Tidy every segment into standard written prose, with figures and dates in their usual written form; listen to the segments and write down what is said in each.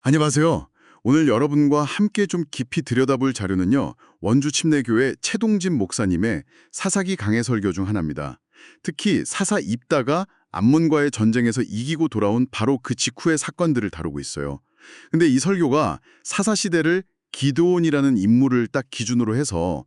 안녕하세요. 오늘 여러분과 함께 좀 깊이 들여다볼 자료는요. 원주 침례교회 최동진 목사님의 사사기 강해 설교 중 하나입니다. 특히 사사 입다가 암몬과의 전쟁에서 이기고 돌아온 바로 그 직후의 사건들을 다루고 있어요. 근데 이 설교가 사사 시대를 기드온이라는 인물을 딱 기준으로 해서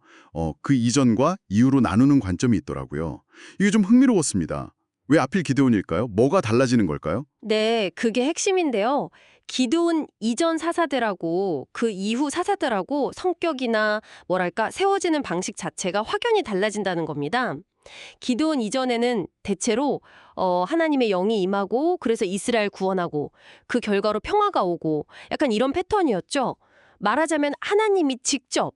그 이전과 이후로 나누는 관점이 있더라고요. 이게 좀 흥미로웠습니다. 왜 하필 기드온일까요? 뭐가 달라지는 걸까요? 네, 그게 핵심인데요. 기드온 이전 사사들하고 그 이후 사사들하고 성격이나 뭐랄까 세워지는 방식 자체가 확연히 달라진다는 겁니다. 기드온 이전에는 대체로 하나님의 영이 임하고 그래서 이스라엘 구원하고 그 결과로 평화가 오고 약간 이런 패턴이었죠. 말하자면 하나님이 직접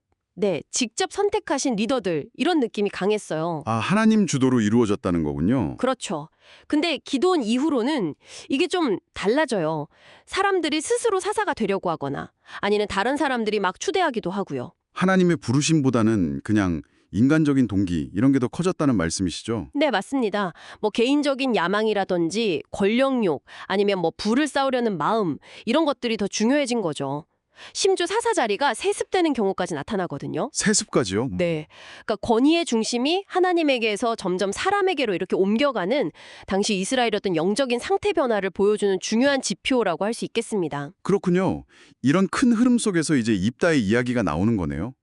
선택하신 리더들 이런 느낌이 강했어요. 아, 하나님 주도로 이루어졌다는 거군요. 그렇죠. 근데 기도원 이후로는 이게 좀 달라져요. 사람들이 스스로 사사가 되려고 하거나 아니면 다른 사람들이 막 추대하기도 하고요. 하나님의 부르심보다는 그냥 인간적인 동기 이런 게 더 커졌다는 말씀이시죠? 네, 맞습니다. 뭐 개인적인 야망이라든지 권력욕 아니면 뭐 부를 쌓으려는 마음 이런 것들이 더 중요해진 거죠. 심지어 사사 자리가 세습되는 경우까지 나타나거든요. 세습까지요? 네. 그러니까 권위의 중심이 하나님에게서 점점 사람에게로 이렇게 옮겨가는 당시 이스라엘의 어떤 영적인 상태 변화를 보여주는 중요한 지표라고 할 수 있겠습니다. 그렇군요. 이런 큰 흐름 속에서 이제 입다의 이야기가 나오는 거네요.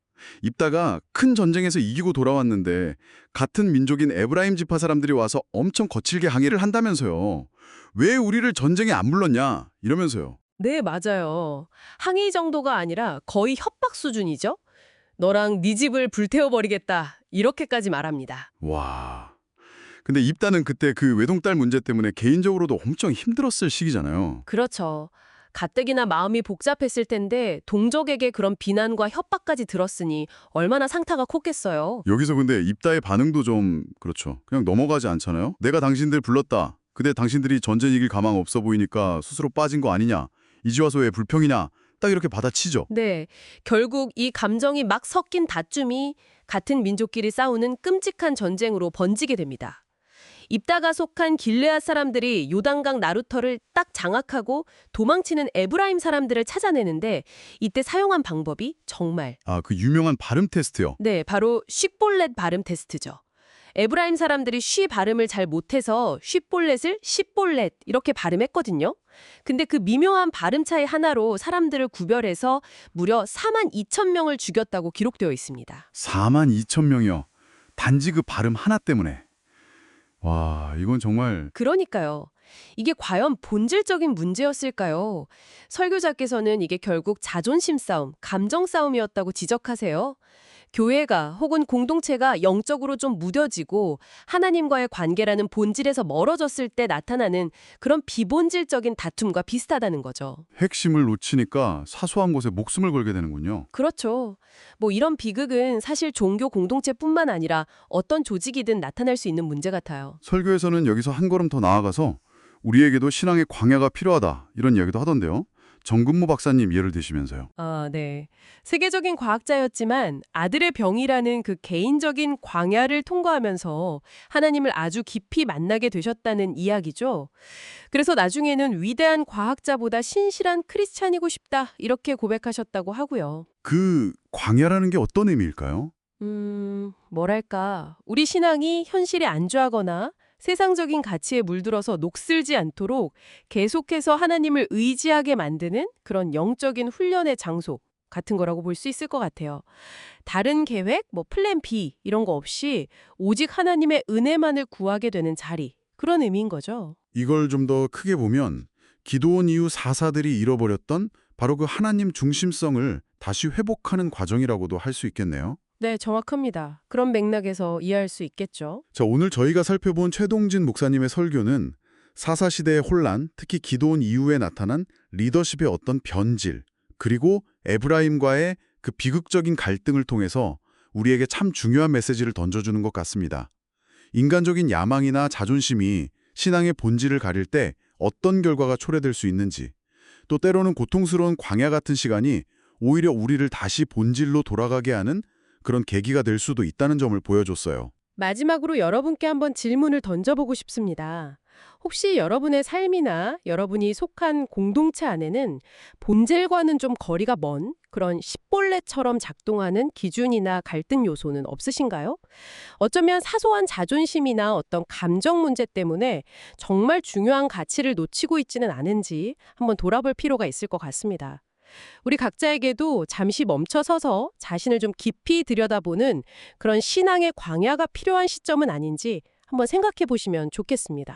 입다가 큰 전쟁에서 이기고 돌아왔는데 같은 민족인 에브라임 지파 사람들이 와서 엄청 거칠게 항의를 한다면서요. 왜 우리를 전쟁에 안 불렀냐? 이러면서요. 네, 맞아요. 항의 정도가 아니라 거의 협박 수준이죠. 너랑 네 집을 불태워버리겠다. 이렇게까지 말합니다. 와. 근데 입다는 그때 그 외동딸 문제 때문에 개인적으로도 엄청 힘들었을 시기잖아요. 그렇죠. 가뜩이나 마음이 복잡했을 텐데 동족에게 그런 비난과 협박까지 들었으니 얼마나 상타가 컸겠어요. 여기서 근데 입다의 반응도 좀 그렇죠. 그냥 넘어가지 않잖아요. 내가 당신들 불렀다. 근데 당신들이 전쟁 이길 가망 없어 보이니까 스스로 빠진 거 아니냐. 이제 와서 왜 불평이냐. 딱 이렇게 받아치죠. 네, 결국 이 감정이 막 섞인 다툼이 같은 민족끼리 싸우는 끔찍한 전쟁으로 번지게 됩니다. 입다가 속한 길르앗 사람들이 요단강 나루터를 딱 장악하고 도망치는 에브라임 사람들을 찾아내는데 이때 사용한 방법이 정말 아, 그 유명한 발음 테스트요. 네, 바로 쉽볼렛 발음 테스트죠. 에브라임 사람들이 쉬 발음을 잘 못해서 쉽볼렛을 십볼렛 이렇게 발음했거든요. 근데 그 미묘한 발음 차이 하나로 사람들을 구별해서 무려 4만 2천 명을 죽였다고 기록되어 있습니다. 4만 2천 명이요. 단지 그 발음 하나 때문에. 와, 이건 정말 그러니까요. 이게 과연 본질적인 문제였을까요? 설교자께서는 이게 결국 자존심 싸움, 감정 싸움이었다고 지적하세요. 교회가 혹은 공동체가 영적으로 좀 무뎌지고 하나님과의 관계라는 본질에서 멀어졌을 때 나타나는 그런 비본질적인 다툼과 비슷하다는 거죠. 핵심을 놓치니까 사소한 곳에 목숨을 걸게 되는군요. 그렇죠. 뭐 이런 비극은 사실 종교 공동체뿐만 아니라 어떤 조직이든 나타날 수 있는 문제 같아요. 설교에서는 여기서 한 걸음 더 나아가서 우리에게도 신앙의 광야가 필요하다 이런 이야기도 하던데요. 정근모 박사님 예를 드시면서요. 아, 네. 세계적인 과학자였지만 아들의 병이라는 그 개인적인 광야를 통과하면서 하나님을 아주 깊이 만나게 되셨다는 이야기죠. 그래서 나중에는 위대한 과학자보다 신실한 크리스찬이고 싶다 이렇게 고백하셨다고 하고요. 그 광야라는 게 어떤 의미일까요? 뭐랄까. 우리 신앙이 현실에 안주하거나 세상적인 가치에 물들어서 녹슬지 않도록 계속해서 하나님을 의지하게 만드는 그런 영적인 훈련의 장소 같은 거라고 볼 수 있을 것 같아요. 다른 계획, 뭐 플랜 B 이런 거 없이 오직 하나님의 은혜만을 구하게 되는 자리. 그런 의미인 거죠. 이걸 좀 더 크게 보면 기도원 이후 사사들이 잃어버렸던 바로 그 하나님 중심성을 다시 회복하는 과정이라고도 할 수 있겠네요. 네, 정확합니다. 그런 맥락에서 이해할 수 있겠죠. 자, 오늘 저희가 살펴본 최동진 목사님의 설교는 사사시대의 혼란, 특히 기도원 이후에 나타난 리더십의 어떤 변질, 그리고 에브라임과의 그 비극적인 갈등을 통해서 우리에게 참 중요한 메시지를 던져주는 것 같습니다. 인간적인 야망이나 자존심이 신앙의 본질을 가릴 때 어떤 결과가 초래될 수 있는지, 또 때로는 고통스러운 광야 같은 시간이 오히려 우리를 다시 본질로 돌아가게 하는 그런 계기가 될 수도 있다는 점을 보여줬어요. 마지막으로 여러분께 한번 질문을 던져보고 싶습니다. 혹시 여러분의 삶이나 여러분이 속한 공동체 안에는 본질과는 좀 거리가 먼 그런 씨벌레처럼 작동하는 기준이나 갈등 요소는 없으신가요? 어쩌면 사소한 자존심이나 어떤 감정 문제 때문에 정말 중요한 가치를 놓치고 있지는 않은지 한번 돌아볼 필요가 있을 것 같습니다. 우리 각자에게도 잠시 멈춰서서 자신을 좀 깊이 들여다보는 그런 신앙의 광야가 필요한 시점은 아닌지 한번 생각해 보시면 좋겠습니다.